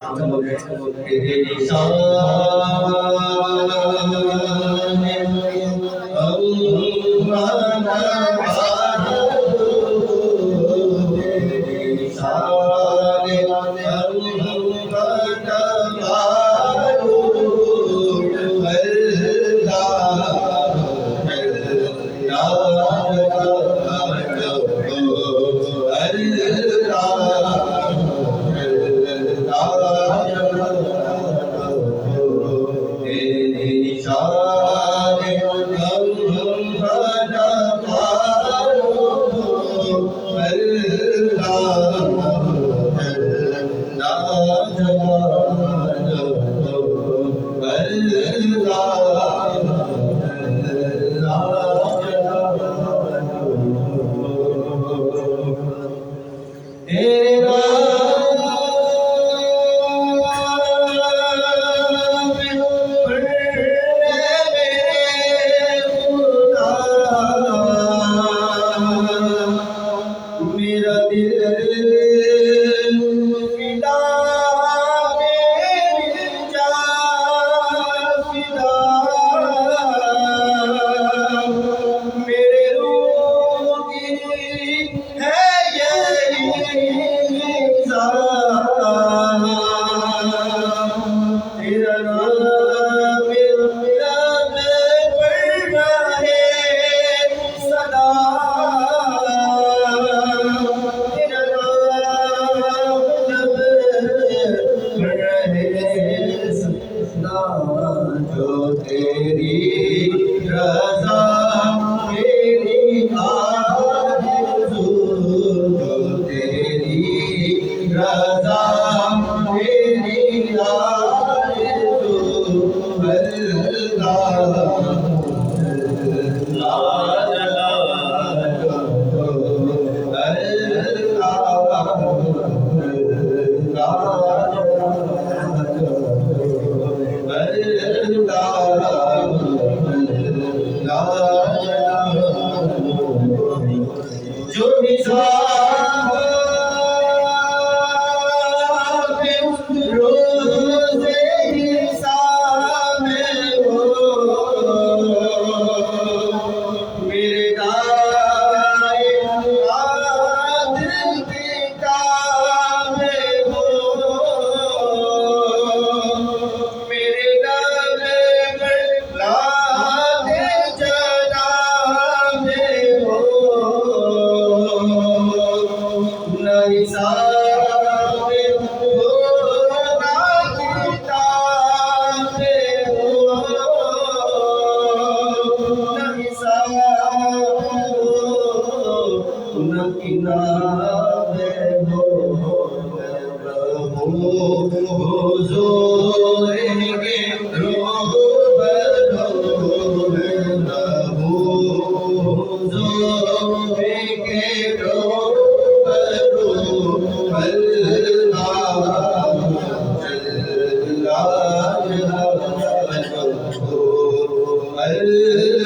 तेरे निशान जो तेरी रज़ा मेरी आरज़ू, जो तेरी रज़ा मेरी आरज़ू, अल्लाह जो हिसाब रोज़े हिसाब हो, मेरे कायनात की किताब हो, मेरे गले में लागे जनाब हो, नहीं सारे हो ना किताब हो, नहीं सारे हो ना किताब हो, हुज़ूर के रूबरू हुज़ूर के रूबरू अल्लाह